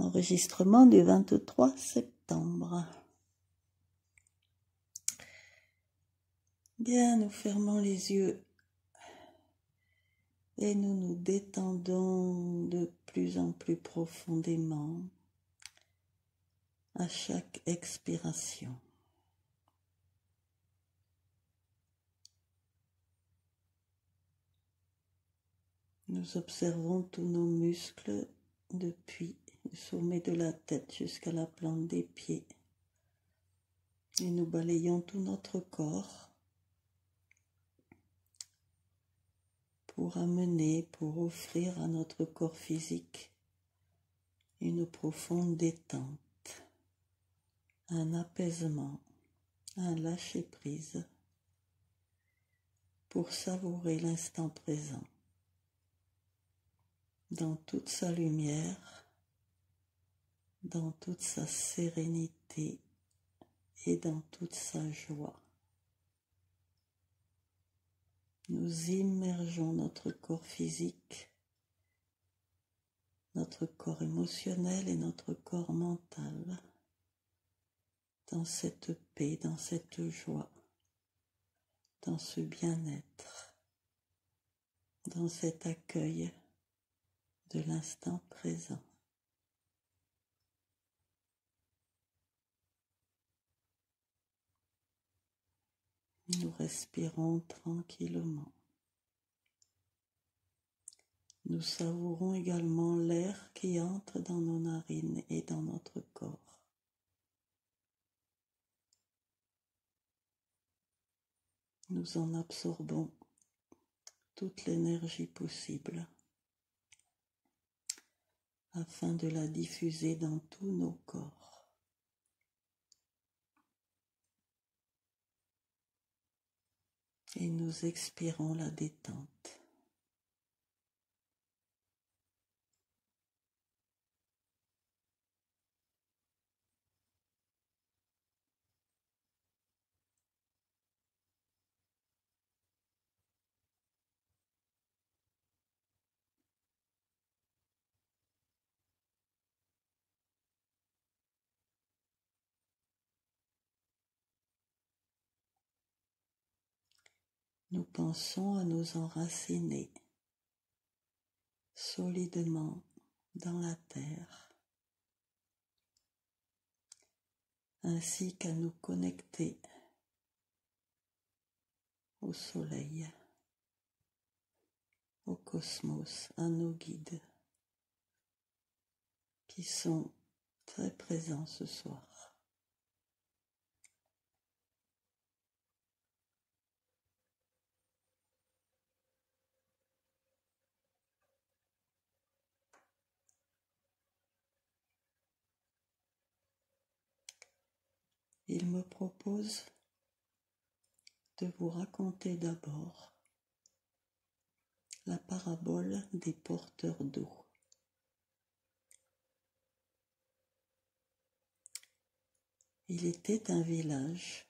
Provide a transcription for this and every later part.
Enregistrement du 23 septembre. Bien, nous fermons les yeux et nous nous détendons de plus en plus profondément à chaque expiration. Nous observons tous nos muscles depuis le sommet de la tête jusqu'à la plante des pieds. Et nous balayons tout notre corps pour offrir à notre corps physique une profonde détente, un apaisement, un lâcher-prise pour savourer l'instant présent dans toute sa lumière, dans toute sa sérénité et dans toute sa joie. Nous immergeons notre corps physique, notre corps émotionnel et notre corps mental dans cette paix, dans cette joie, dans ce bien-être, dans cet accueil de l'instant présent. Nous respirons tranquillement. Nous savourons également l'air qui entre dans nos narines et dans notre corps. Nous en absorbons toute l'énergie possible afin de la diffuser dans tous nos corps. Et nous expirons la détente. Nous pensons à nous enraciner solidement dans la terre, ainsi qu'à nous connecter au soleil, au cosmos, à nos guides qui sont très présents ce soir. Il me propose de vous raconter d'abord la parabole des porteurs d'eau. Il était un village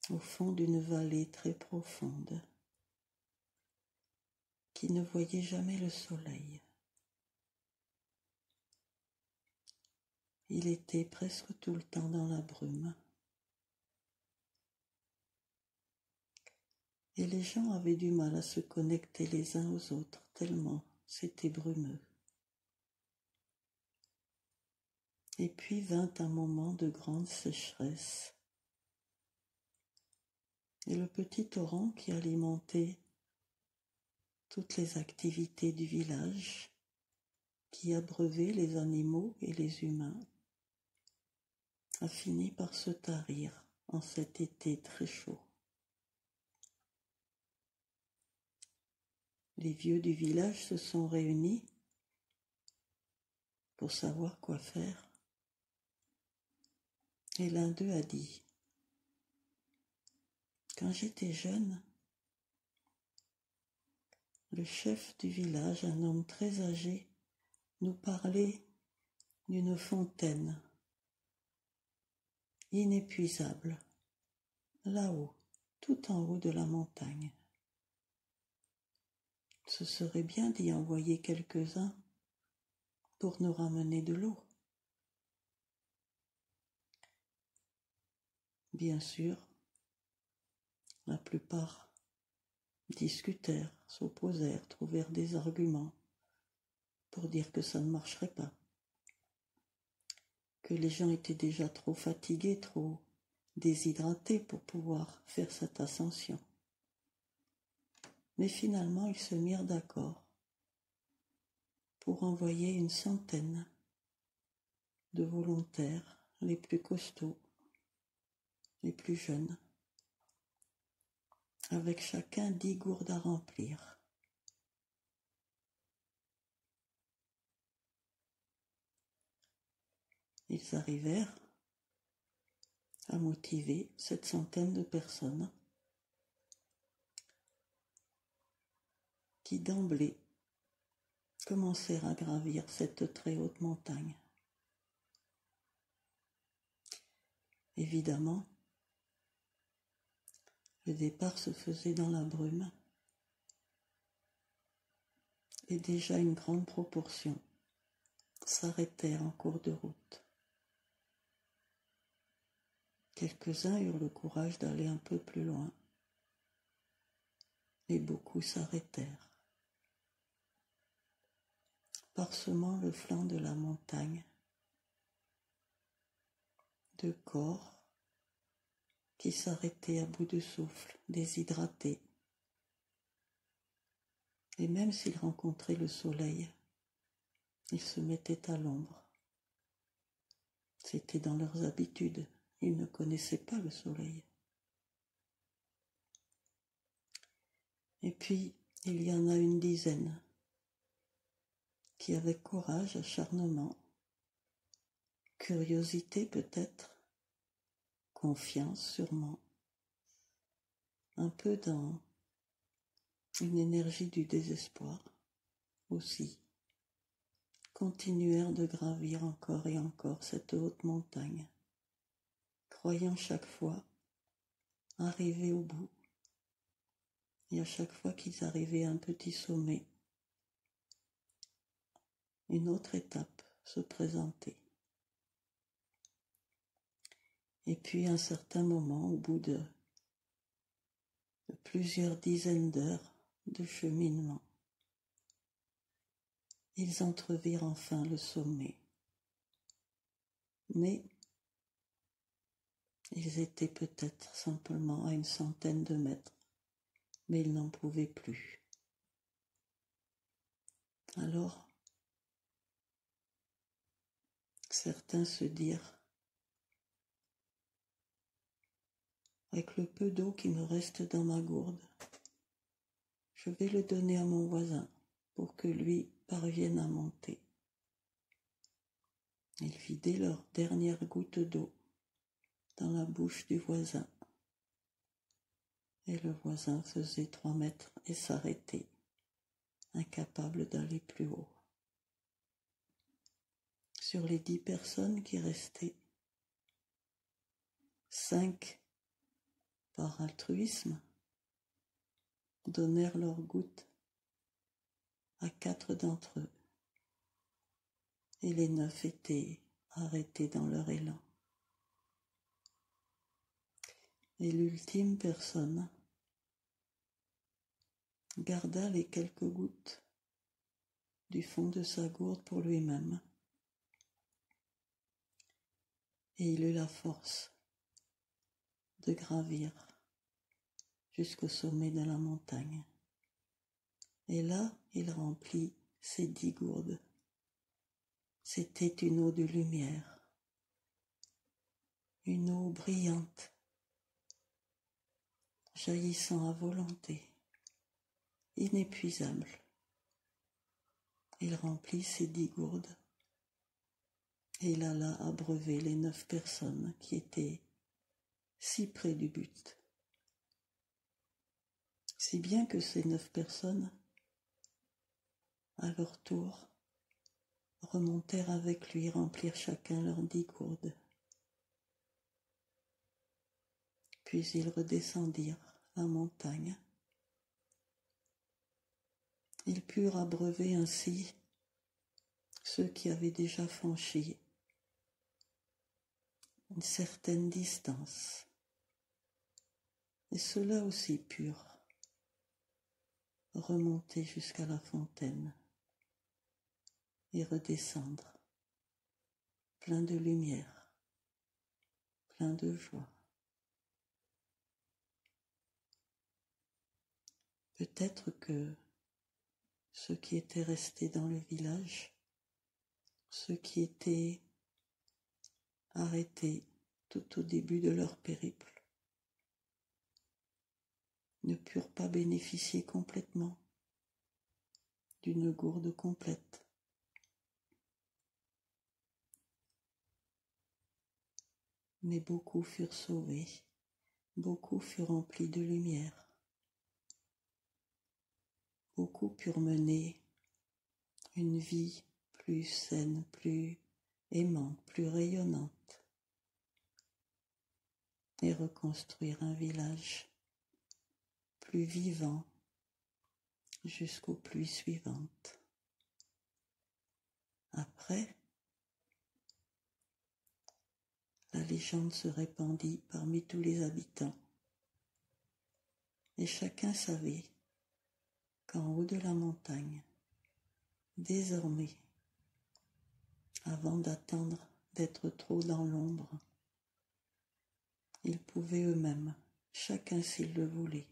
au fond d'une vallée très profonde qui ne voyait jamais le soleil. Il était presque tout le temps dans la brume. Et les gens avaient du mal à se connecter les uns aux autres, tellement c'était brumeux. Et puis vint un moment de grande sécheresse. Et le petit torrent qui alimentait toutes les activités du village, qui abreuvait les animaux et les humains, a fini par se tarir en cet été très chaud. Les vieux du village se sont réunis pour savoir quoi faire. Et l'un d'eux a dit : « Quand j'étais jeune, le chef du village, un homme très âgé, nous parlait d'une fontaine inépuisable, là-haut, tout en haut de la montagne. Ce serait bien d'y envoyer quelques-uns pour nous ramener de l'eau. Bien sûr, la plupart discutèrent, s'opposèrent, trouvèrent des arguments pour dire que ça ne marcherait pas, que les gens étaient déjà trop fatigués, trop déshydratés pour pouvoir faire cette ascension. Mais finalement, ils se mirent d'accord pour envoyer une centaine de volontaires, les plus costauds, les plus jeunes, avec chacun 10 gourdes à remplir. Ils arrivèrent à motiver cette centaine de personnes qui d'emblée commencèrent à gravir cette très haute montagne. Évidemment, le départ se faisait dans la brume et déjà une grande proportion s'arrêtèrent en cours de route. Quelques-uns eurent le courage d'aller un peu plus loin et beaucoup s'arrêtèrent, parsemant le flanc de la montagne de corps qui s'arrêtaient à bout de souffle, déshydratés. Et même s'ils rencontraient le soleil, ils se mettaient à l'ombre. C'était dans leurs habitudes, ils ne connaissaient pas le soleil. Et puis, il y en a une dizaine qui, avec courage, acharnement, curiosité peut-être, confiance sûrement, un peu dans une énergie du désespoir aussi, continuèrent de gravir encore et encore cette haute montagne, croyant chaque fois arriver au bout. Et à chaque fois qu'ils arrivaient à un petit sommet, une autre étape se présentait. Et puis à un certain moment, au bout de plusieurs dizaines d'heures de cheminement, ils entrevirent enfin le sommet. Mais ils étaient peut-être simplement à une centaine de mètres, mais ils n'en pouvaient plus. Alors, certains se dirent, avec le peu d'eau qui me reste dans ma gourde, je vais le donner à mon voisin pour que lui parvienne à monter. Ils vidaient leur dernière goutte d'eau dans la bouche du voisin. Et le voisin faisait 3 mètres et s'arrêtait, incapable d'aller plus haut. Sur les 10 personnes qui restaient, 5, par altruisme, donnèrent leur goutte à 4 d'entre eux, et les 9 étaient arrêtés dans leur élan. Et l'ultime personne garda les quelques gouttes du fond de sa gourde pour lui-même, et il eut la force de gravir jusqu'au sommet de la montagne. Et là, il remplit ses 10 gourdes. C'était une eau de lumière, une eau brillante, jaillissant à volonté, inépuisable. Il remplit ses 10 gourdes et il alla abreuver les 9 personnes qui étaient si près du but. Si bien que ces 9 personnes, à leur tour, remontèrent avec lui, remplirent chacun leurs 10 gourdes. Puis ils redescendirent la montagne. Ils purent abreuver ainsi ceux qui avaient déjà franchi une certaine distance, et ceux-là aussi purent remonter jusqu'à la fontaine et redescendre, plein de lumière, plein de joie. Peut-être que ceux qui étaient restés dans le village, ceux qui étaient arrêtés tout au début de leur périple, ne purent pas bénéficier complètement d'une gourde complète. Mais beaucoup furent sauvés, beaucoup furent remplis de lumière, beaucoup purent mener une vie plus saine, plus aimante, plus rayonnante, et reconstruire un village plus vivant jusqu'aux pluies suivantes. Après, la légende se répandit parmi tous les habitants, et chacun savait qu'en haut de la montagne, désormais, avant d'attendre d'être trop dans l'ombre, ils pouvaient eux-mêmes, chacun s'il le voulait,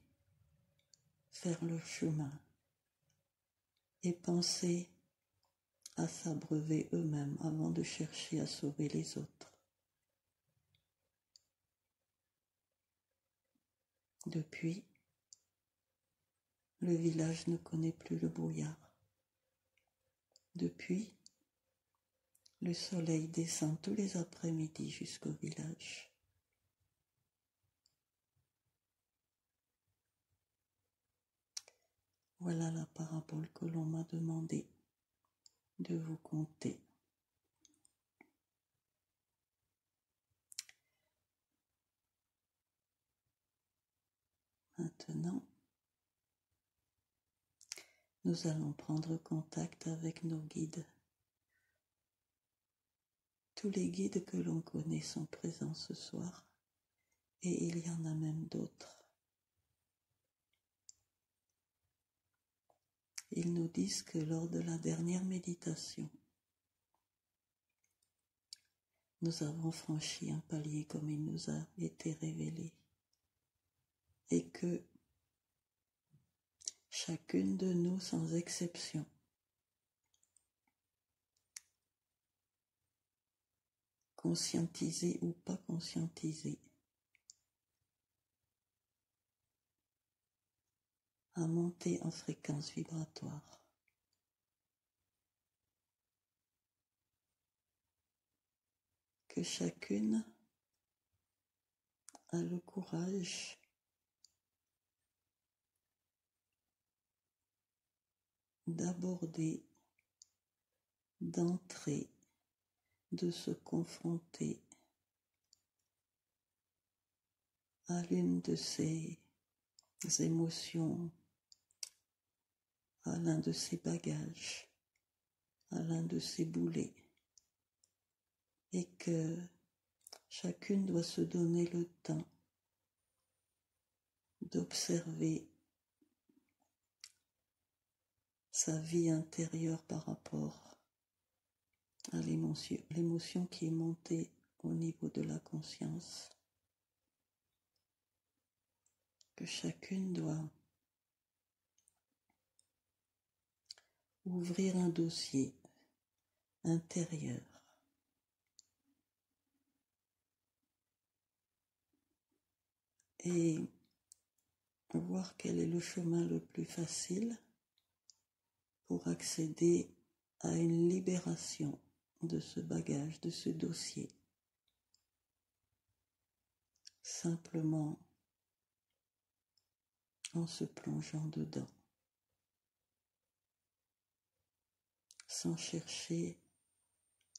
faire leur chemin et penser à s'abreuver eux-mêmes avant de chercher à sauver les autres. Depuis, le village ne connaît plus le brouillard. Depuis, le soleil descend tous les après-midi jusqu'au village. Voilà la parabole que l'on m'a demandé de vous conter. Maintenant, nous allons prendre contact avec nos guides. Tous les guides que l'on connaît sont présents ce soir, et il y en a même d'autres. Ils nous disent que lors de la dernière méditation, nous avons franchi un palier comme il nous a été révélé, et que chacune de nous, sans exception, conscientisée ou pas conscientisée, a monté en fréquence vibratoire. Que chacune a le courage d'aborder, d'entrer, de se confronter à l'une de ces émotions, à l'un de ces bagages, à l'un de ces boulets, et que chacune doit se donner le temps d'observer sa vie intérieure par rapport à l'émotion qui est montée au niveau de la conscience, que chacune doit ouvrir un dossier intérieur et voir quel est le chemin le plus facile pour accéder à une libération de ce bagage, de ce dossier, simplement en se plongeant dedans, sans chercher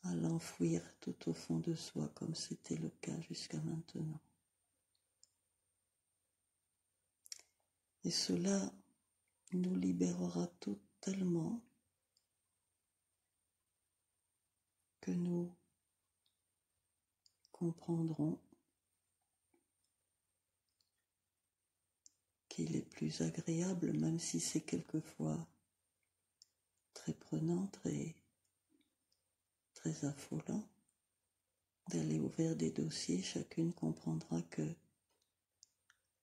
à l'enfouir tout au fond de soi comme c'était le cas jusqu'à maintenant. Et cela nous libérera totalement comprendront qu'il est plus agréable, même si c'est quelquefois très prenant, très affolant, d'aller ouvrir des dossiers. Chacune comprendra que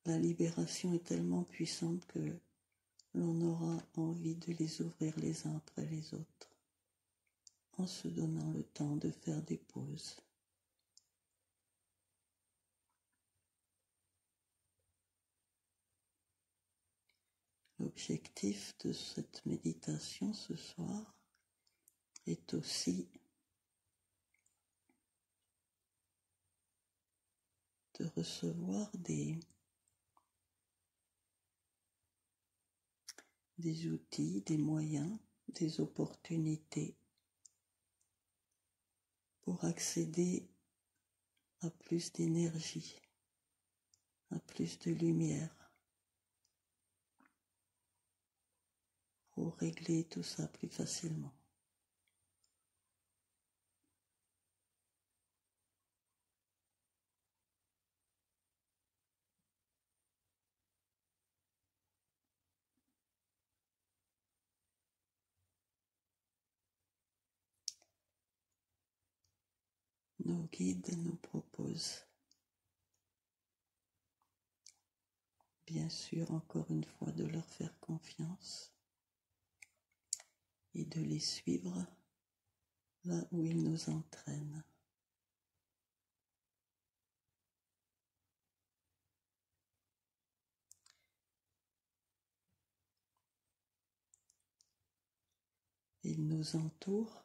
la libération est tellement puissante que l'on aura envie de les ouvrir les uns après les autres, en se donnant le temps de faire des pauses. L'objectif de cette méditation ce soir est aussi de recevoir des outils, des moyens, des opportunités pour accéder à plus d'énergie, à plus de lumière, pour régler tout ça plus facilement. Nos guides nous proposent, bien sûr, encore une fois, de leur faire confiance et de les suivre là où ils nous entraînent. Ils nous entourent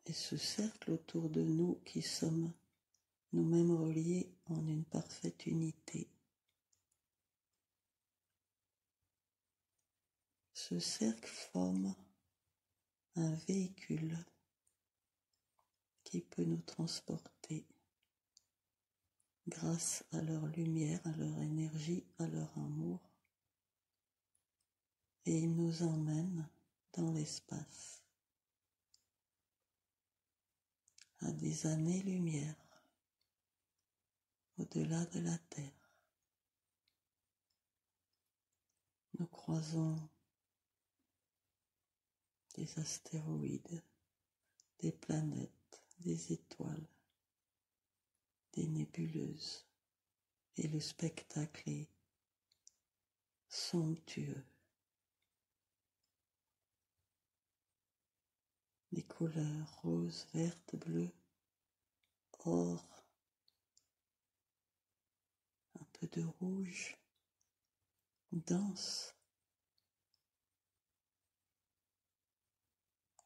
et ce cercle autour de nous qui sommes nous-mêmes reliés en une parfaite unité. Ce cercle forme un véhicule qui peut nous transporter grâce à leur lumière, à leur énergie, à leur amour, et ils nous emmènent dans l'espace, à des années-lumière, au-delà de la Terre. Nous croisons des astéroïdes, des planètes, des étoiles, des nébuleuses, et le spectacle est somptueux. Les couleurs roses, vertes, bleues, or, un peu de rouge, dansent.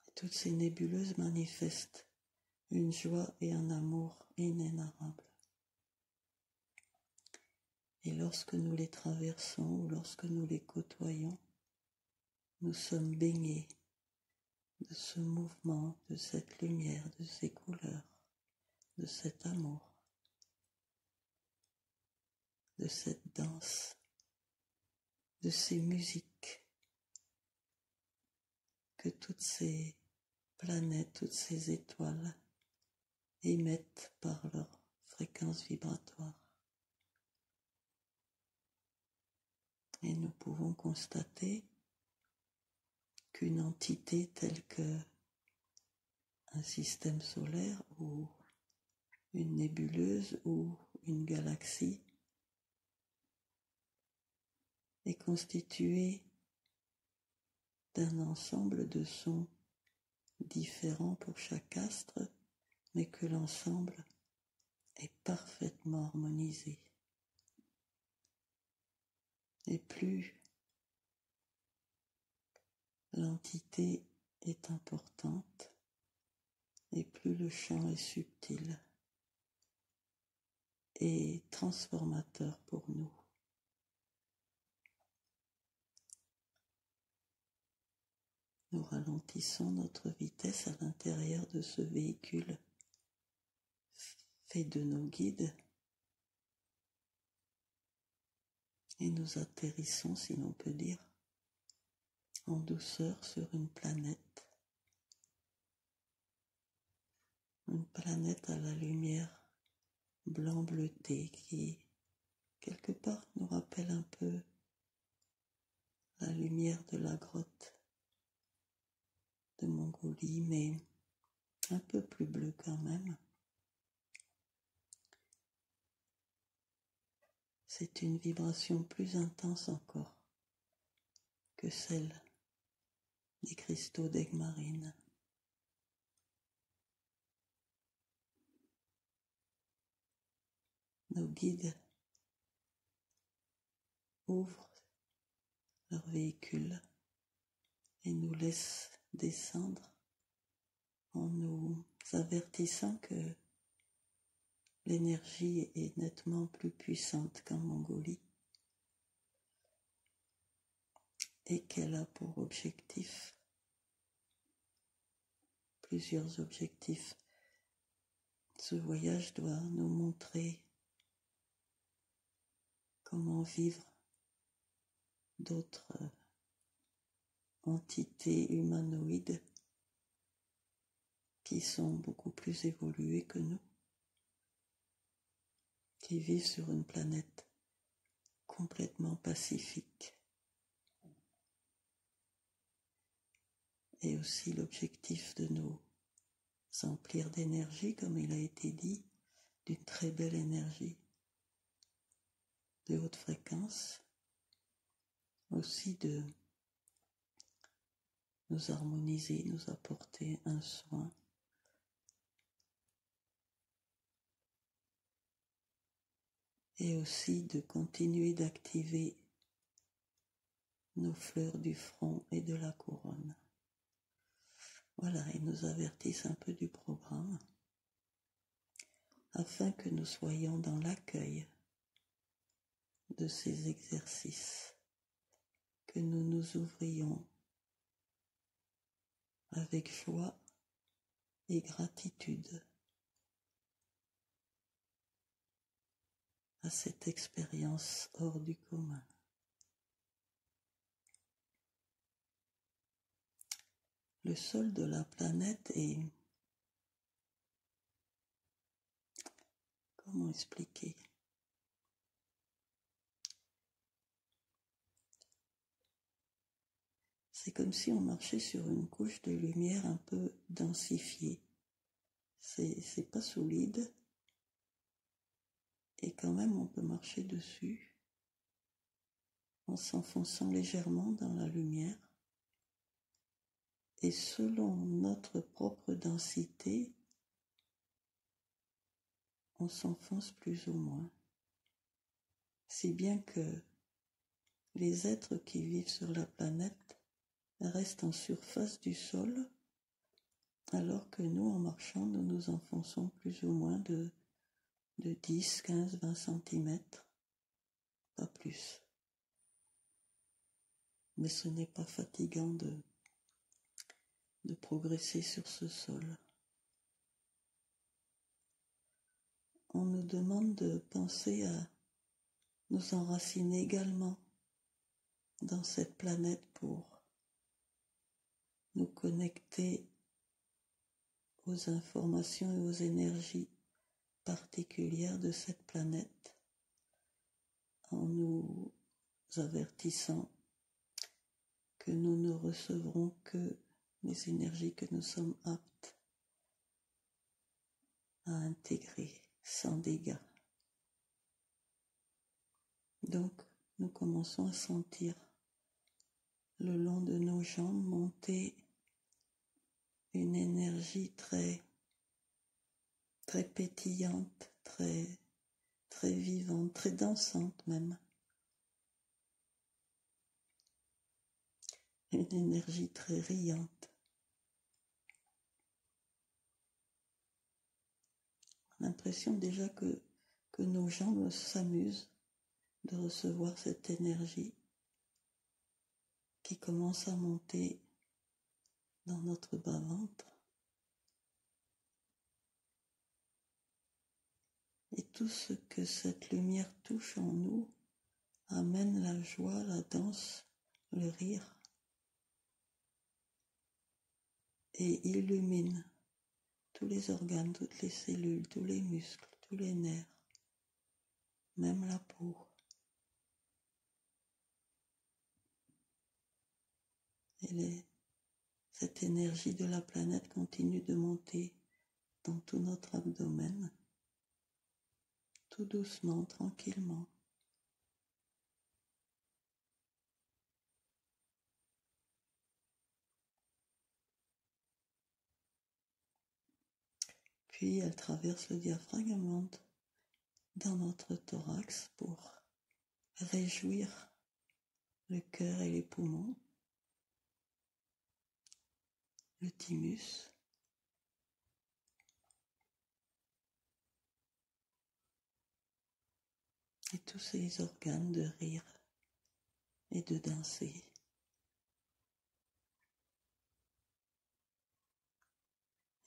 Et toutes ces nébuleuses manifestent une joie et un amour inénarrables. Et lorsque nous les traversons ou lorsque nous les côtoyons, nous sommes baignés de ce mouvement, de cette lumière, de ces couleurs, de cet amour, de cette danse, de ces musiques que toutes ces planètes, toutes ces étoiles émettent par leur fréquence vibratoire. Et nous pouvons constater qu'une entité telle que un système solaire ou une nébuleuse ou une galaxie est constituée d'un ensemble de sons différents pour chaque astre, mais que l'ensemble est parfaitement harmonisé. Et plus l'entité est importante, et plus le champ est subtil et transformateur pour nous. Nous ralentissons notre vitesse à l'intérieur de ce véhicule fait de nos guides et nous atterrissons, si l'on peut dire, en douceur sur une planète une planète à la lumière blanc bleuté qui, quelque part, nous rappelle un peu la lumière de la grotte de Mongolie, mais un peu plus bleu quand même. C'est une vibration plus intense encore que celle des cristaux d'Egmarine. Nos guides ouvrent leur véhicule et nous laissent descendre en nous avertissant que l'énergie est nettement plus puissante qu'en Mongolie et qu'elle a pour objectif plusieurs objectifs. Ce voyage doit nous montrer comment vivre d'autres entités humanoïdes qui sont beaucoup plus évoluées que nous, qui vivent sur une planète complètement pacifique. Et aussi l'objectif de nous emplir d'énergie, comme il a été dit, d'une très belle énergie de haute fréquence, aussi de nous harmoniser, nous apporter un soin et aussi de continuer d'activer nos fleurs du front et de la couronne. Voilà, ils nous avertissent un peu du programme afin que nous soyons dans l'accueil de ces exercices, que nous nous ouvrions avec joie et gratitude à cette expérience hors du commun. Le sol de la planète est... Comment expliquer ? C'est comme si on marchait sur une couche de lumière un peu densifiée. C'est pas solide et quand même on peut marcher dessus en s'enfonçant légèrement dans la lumière. Et selon notre propre densité, on s'enfonce plus ou moins. Si bien que les êtres qui vivent sur la planète restent en surface du sol, alors que nous, en marchant, nous nous enfonçons plus ou moins de 10, 15, 20 centimètres, pas plus. Mais ce n'est pas fatigant de progresser sur ce sol. On nous demande de penser à nous enraciner également dans cette planète pour nous connecter aux informations et aux énergies particulières de cette planète en nous avertissant que nous ne recevrons que les énergies que nous sommes aptes à intégrer sans dégâts. Donc, nous commençons à sentir le long de nos jambes monter une énergie très pétillante, très vivante, très dansante même. Une énergie très riante. On a l'impression déjà que nos jambes s'amusent de recevoir cette énergie qui commence à monter dans notre bas-ventre. Et tout ce que cette lumière touche en nous amène la joie, la danse, le rire et illumine tous les organes, toutes les cellules, tous les muscles, tous les nerfs, même la peau. Et cette énergie de la planète continue de monter dans tout notre abdomen, tout doucement, tranquillement. Puis elle traverse le diaphragme et monte dans notre thorax pour réjouir le cœur et les poumons, le thymus, et tous ces organes de rire et de danser.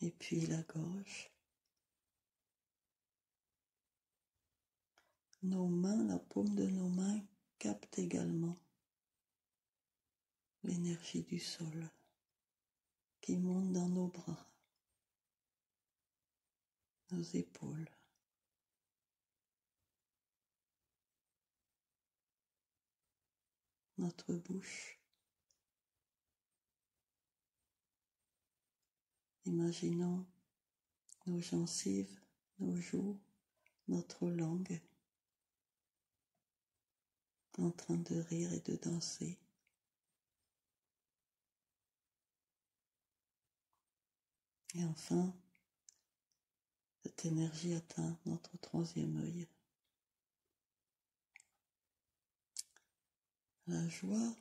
Et puis la gorge. Nos mains, la paume de nos mains capte également l'énergie du sol qui monte dans nos bras, nos épaules. Notre bouche. Imaginons nos gencives, nos joues, notre langue en train de rire et de danser. Et enfin, cette énergie atteint notre troisième œil. La joie,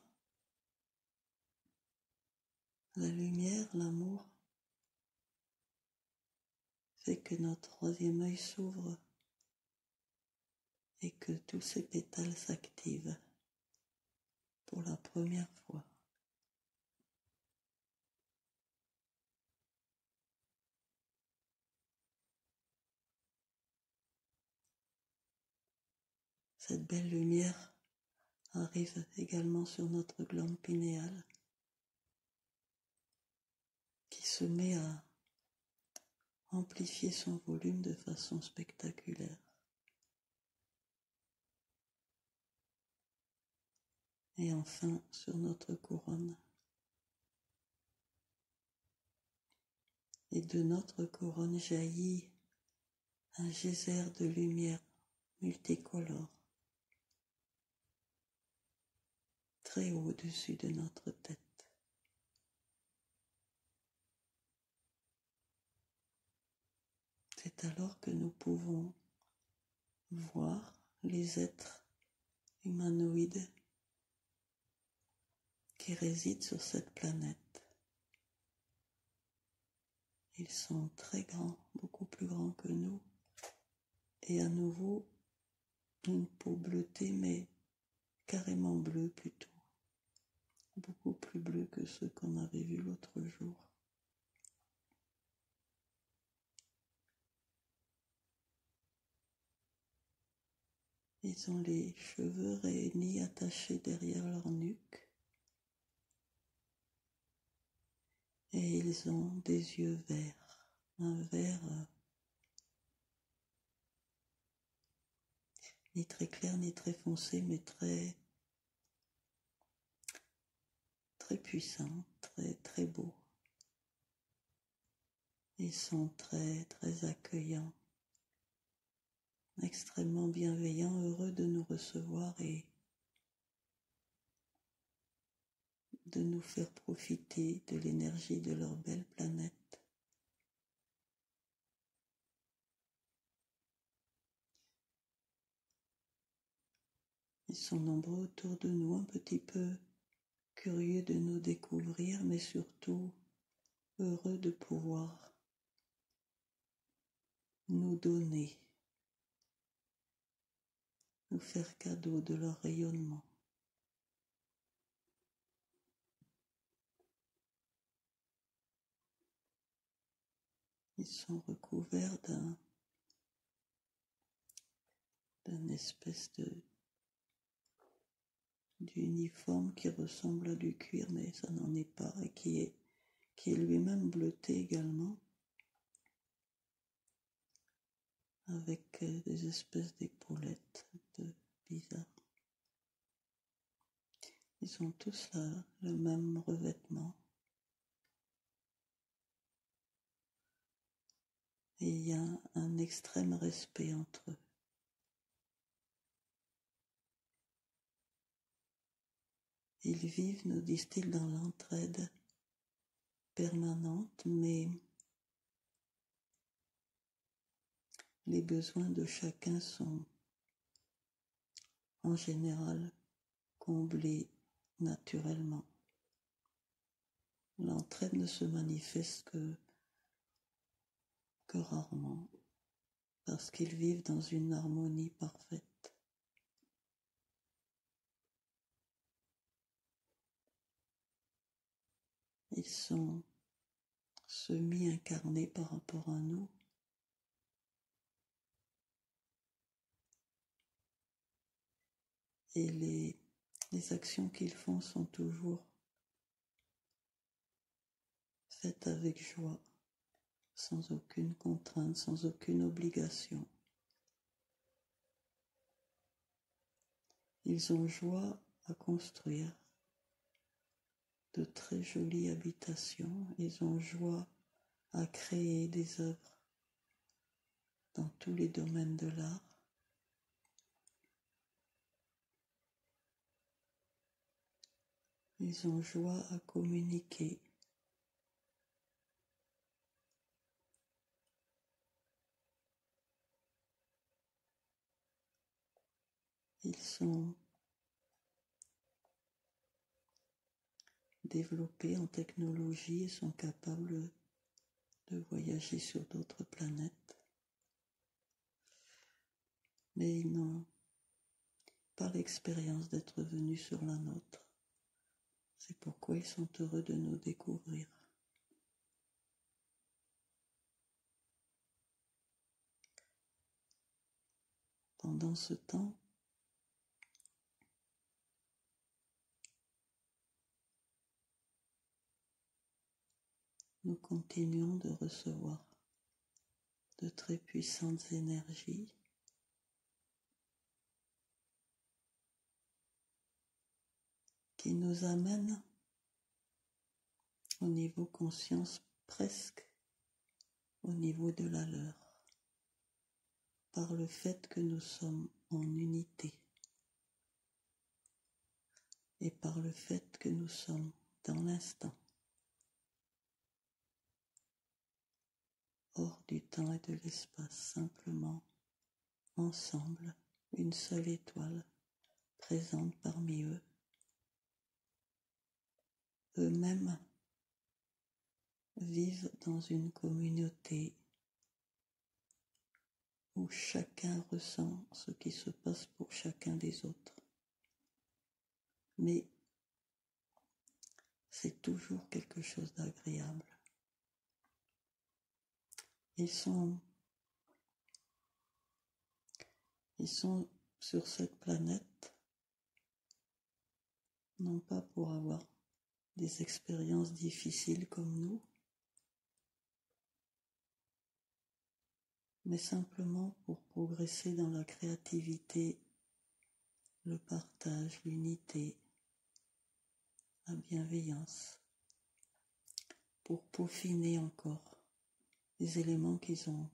la lumière, l'amour fait que notre troisième œil s'ouvre et que tous ces pétales s'activent pour la première fois. Cette belle lumière arrive également sur notre glande pinéale qui se met à amplifier son volume de façon spectaculaire. Et enfin sur notre couronne. Et de notre couronne jaillit un geyser de lumière multicolore, très haut au-dessus de notre tête. C'est alors que nous pouvons voir les êtres humanoïdes qui résident sur cette planète. Ils sont très grands, beaucoup plus grands que nous, et à nouveau une peau bleutée, mais carrément bleue plutôt, beaucoup plus bleue que ceux qu'on avait vus l'autre jour. Ils ont les cheveux réunis attachés derrière leur nuque et ils ont des yeux verts, un vert ni très clair ni très foncé, mais très puissant, très beau. Ils sont très accueillants, extrêmement bienveillants, heureux de nous recevoir et de nous faire profiter de l'énergie de leur belle planète. Ils sont nombreux autour de nous, un petit peu curieux de nous découvrir, mais surtout heureux de pouvoir nous donner, nous faire cadeau de leur rayonnement. Ils sont recouverts d'un espèce d'uniforme qui ressemble à du cuir, mais ça n'en est pas, et qui est lui-même bleuté également. avec des espèces d'épaulettes bizarres. Ils ont tous le même revêtement. Et il y a un extrême respect entre eux. Ils vivent, nous disent-ils, dans l'entraide permanente, mais les besoins de chacun sont en général comblés naturellement. L'entraide ne se manifeste que rarement, parce qu'ils vivent dans une harmonie parfaite. Ils sont semi-incarnés par rapport à nous. Et les actions qu'ils font sont toujours faites avec joie, sans aucune contrainte, sans aucune obligation. Ils ont joie à construire de très jolies habitations. Ils ont joie à créer des œuvres dans tous les domaines de l'art. Ils ont joie à communiquer. Ils sont développés en technologie et sont capables de voyager sur d'autres planètes. Mais ils n'ont pas l'expérience d'être venus sur la nôtre. C'est pourquoi ils sont heureux de nous découvrir. Pendant ce temps, nous continuons de recevoir de très puissantes énergies qui nous amènent au niveau conscience presque au niveau de la leur, par le fait que nous sommes en unité et par le fait que nous sommes dans l'instant, hors du temps et de l'espace, simplement ensemble, une seule étoile présente parmi eux. Eux-mêmes vivent dans une communauté où chacun ressent ce qui se passe pour chacun des autres. Mais c'est toujours quelque chose d'agréable. Ils sont sur cette planète, non pas pour avoir des expériences difficiles comme nous, mais simplement pour progresser dans la créativité, le partage, l'unité, la bienveillance, pour peaufiner encore les éléments qu'ils ont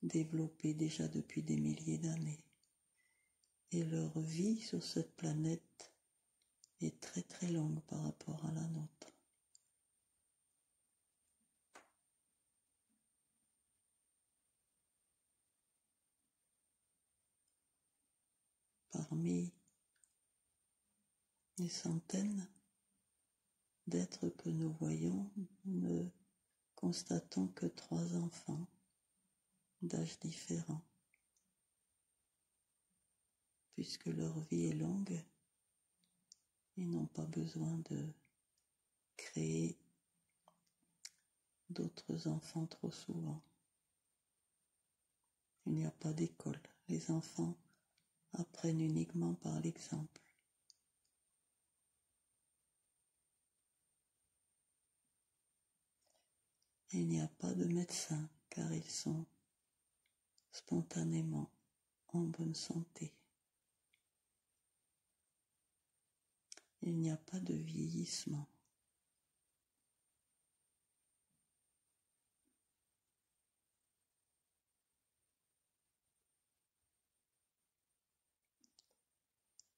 développés déjà depuis des milliers d'années. Et leur vie sur cette planète est très très longue par rapport à la nôtre. Parmi les centaines d'êtres que nous voyons, nous ne constatons que 3 enfants d'âges différents. Puisque leur vie est longue, ils n'ont pas besoin de créer d'autres enfants trop souvent. Il n'y a pas d'école. Les enfants apprennent uniquement par l'exemple. Et il n'y a pas de médecin, car ils sont spontanément en bonne santé. Il n'y a pas de vieillissement.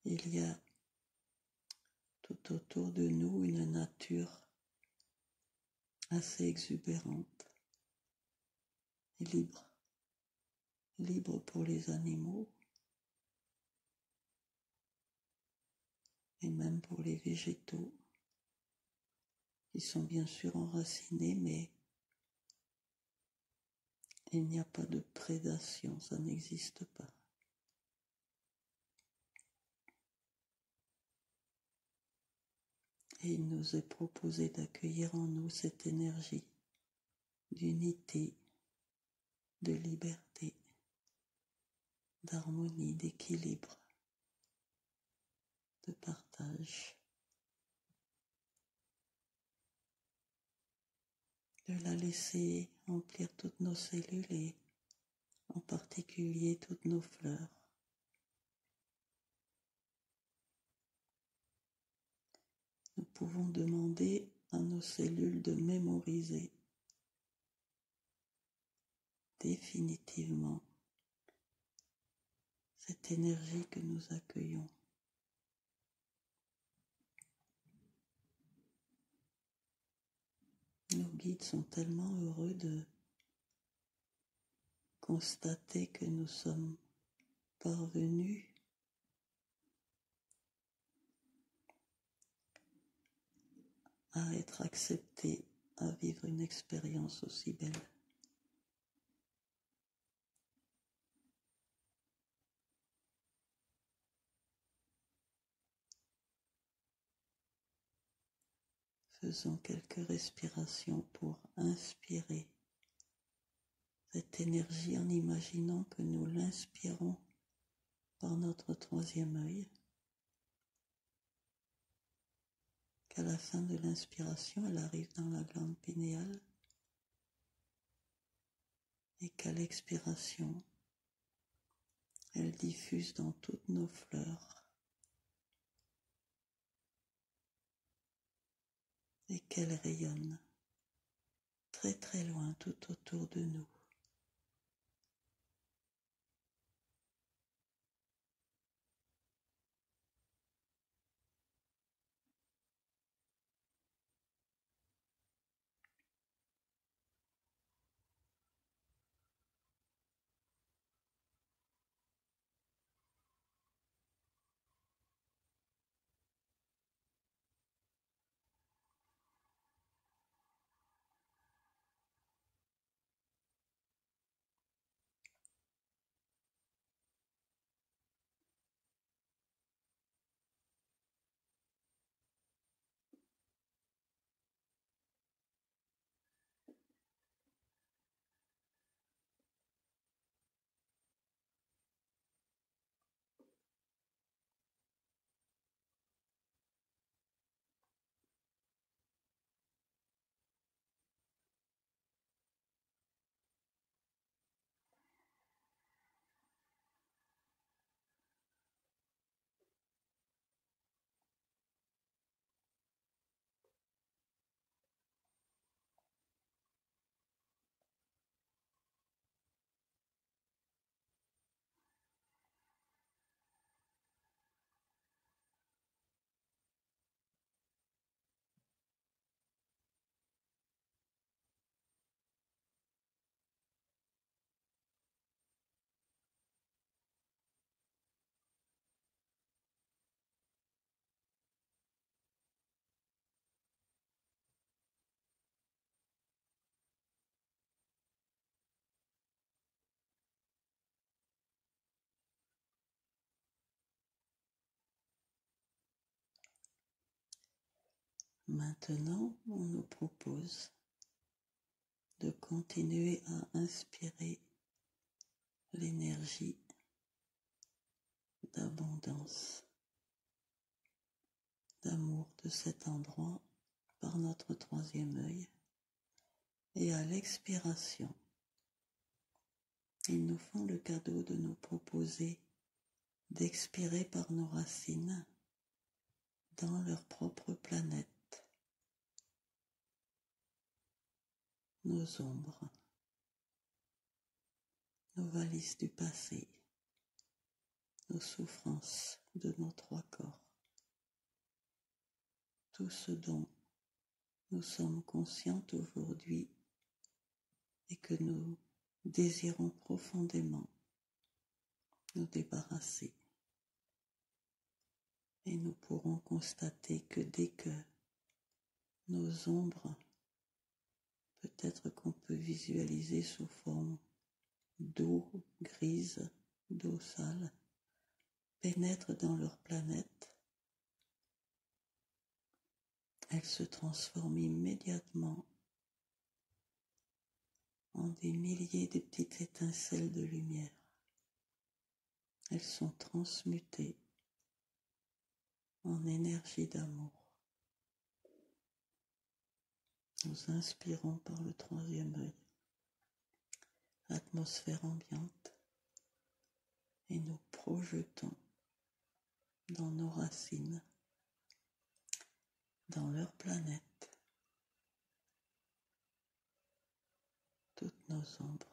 Il y a tout autour de nous une nature assez exubérante et libre. Libre pour les animaux et même pour les végétaux qui sont bien sûr enracinés, mais il n'y a pas de prédation, ça n'existe pas. Et il nous est proposé d'accueillir en nous cette énergie d'unité, de liberté, d'harmonie, d'équilibre, de partage, de la laisser remplir toutes nos cellules et en particulier toutes nos fleurs. Nous pouvons demander à nos cellules de mémoriser définitivement cette énergie que nous accueillons. Nos guides sont tellement heureux de constater que nous sommes parvenus à être acceptés, à vivre une expérience aussi belle. Faisons quelques respirations pour inspirer cette énergie en imaginant que nous l'inspirons par notre troisième œil, qu'à la fin de l'inspiration, elle arrive dans la glande pinéale et qu'à l'expiration, elle diffuse dans toutes nos fleurs et qu'elle rayonne très très loin tout autour de nous. Maintenant, on nous propose de continuer à inspirer l'énergie d'abondance, d'amour de cet endroit par notre troisième œil. Et à l'expiration, Ils nous font le cadeau de nous proposer d'expirer par nos racines dans leur propre planète, nos ombres, nos valises du passé, nos souffrances de nos trois corps, tout ce dont nous sommes conscientes aujourd'hui et que nous désirons profondément nous débarrasser. Et nous pourrons constater que dès que nos ombres, peut-être qu'on peut visualiser sous forme d'eau grise, d'eau sale, pénètrent dans leur planète, elles se transforment immédiatement en des milliers de petites étincelles de lumière. Elles sont transmutées en énergie d'amour. Nous inspirons par le troisième œil l'atmosphère ambiante et nous projetons dans nos racines, dans leur planète, toutes nos ombres.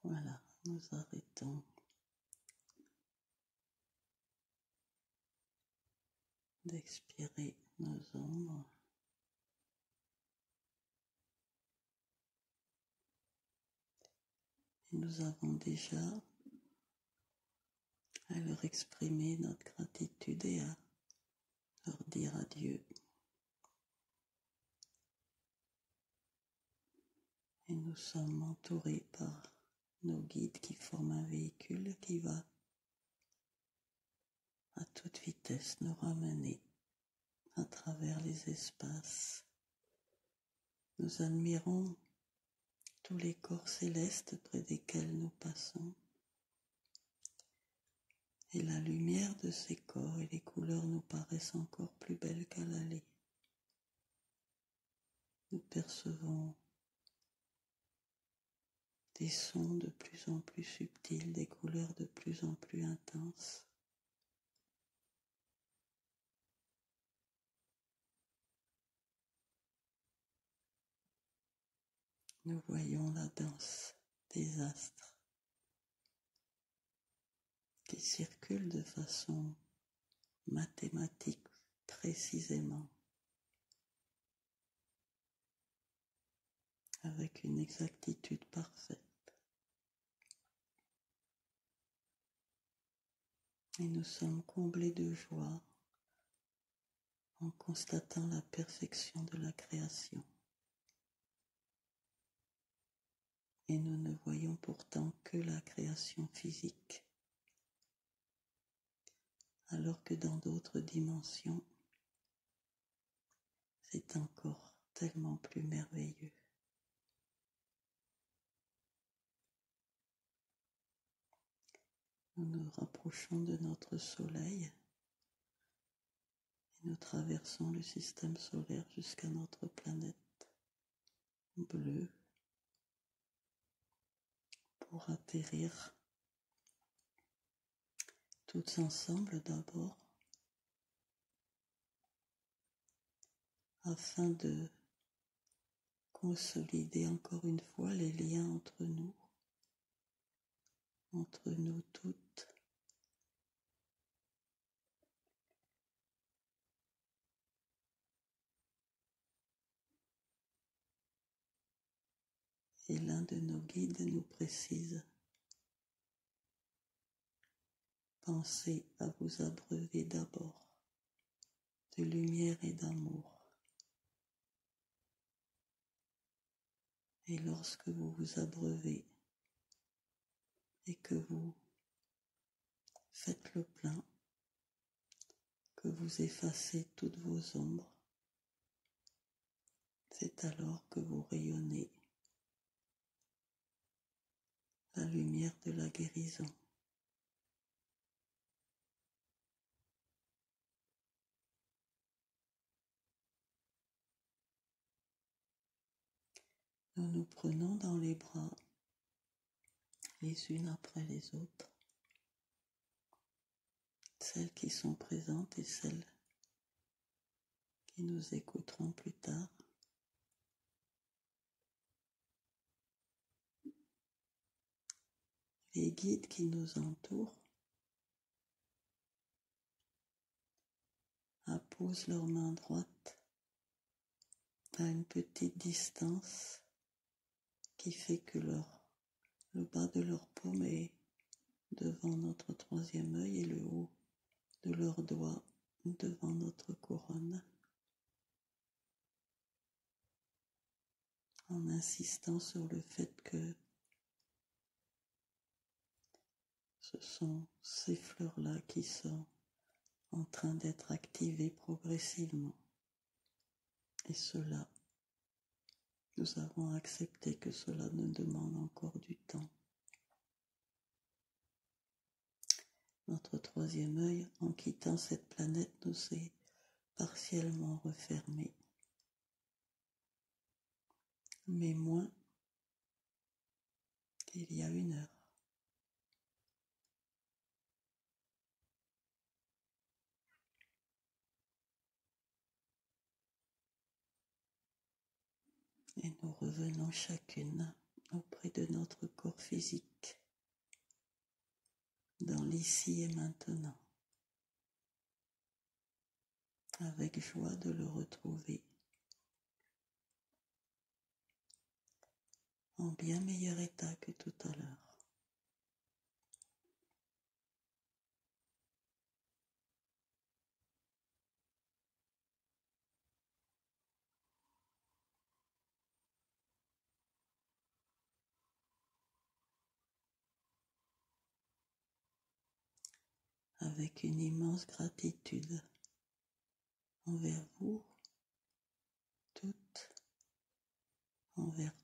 Voilà, nous arrêtons d'expirer nos ombres. Et nous avons déjà à leur exprimer notre gratitude et à leur dire adieu. Et nous sommes entourés par nos guides qui forment un véhicule qui va à toute vitesse nous ramener à travers les espaces. Nous admirons tous les corps célestes près desquels nous passons. Et la lumière de ces corps et les couleurs nous paraissent encore plus belles qu'à l'aller. Nous percevons des sons de plus en plus subtils, des couleurs de plus en plus intenses. Nous voyons la danse des astres qui circulent de façon mathématique précisément, avec une exactitude parfaite. Et nous sommes comblés de joie en constatant la perfection de la création. Et nous ne voyons pourtant que la création physique, alors que dans d'autres dimensions, c'est encore tellement plus merveilleux. Nous nous rapprochons de notre soleil et nous traversons le système solaire jusqu'à notre planète bleue, pour atterrir toutes ensemble d'abord, afin de consolider encore une fois les liens entre nous toutes. Et l'un de nos guides nous précise: pensez à vous abreuver d'abord de lumière et d'amour. Et lorsque vous vous abreuvez et que vous faites le plein, que vous effacez toutes vos ombres, c'est alors que vous rayonnez la lumière de la guérison. Nous nous prenons dans les bras, les unes après les autres, celles qui sont présentes et celles qui nous écouteront plus tard. Les guides qui nous entourent apposent leur main droite à une petite distance qui fait que le bas de leur paume est devant notre troisième œil et le haut de leurs doigts devant notre couronne, en insistant sur le fait que ce sont ces fleurs-là qui sont en train d'être activées progressivement. Et cela, nous avons accepté que cela nous demande encore du temps. Notre troisième œil, en quittant cette planète, nous est partiellement refermé, mais moins qu'il y a 1 heure. Et nous revenons chacune auprès de notre corps physique, dans l'ici et maintenant, avec joie de le retrouver en bien meilleur état que tout à l'heure. Avec une immense gratitude envers vous toutes, envers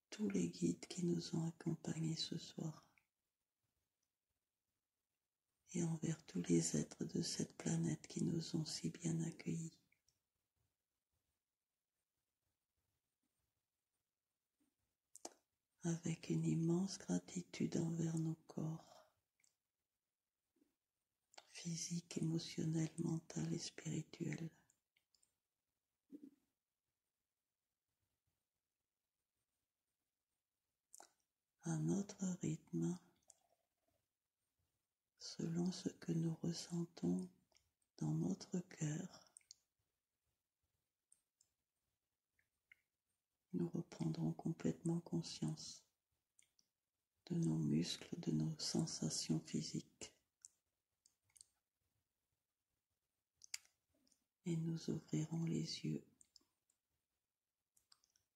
tous les guides qui nous ont accompagnés ce soir et envers tous les êtres de cette planète qui nous ont si bien accueillis. Avec une immense gratitude envers nos corps, physique, émotionnel, mental et spirituel. À notre rythme, selon ce que nous ressentons dans notre cœur, nous reprendrons complètement conscience de nos muscles, de nos sensations physiques. Et nous ouvrirons les yeux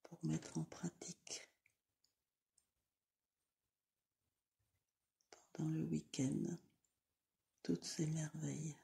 pour mettre en pratique pendant le week-end toutes ces merveilles.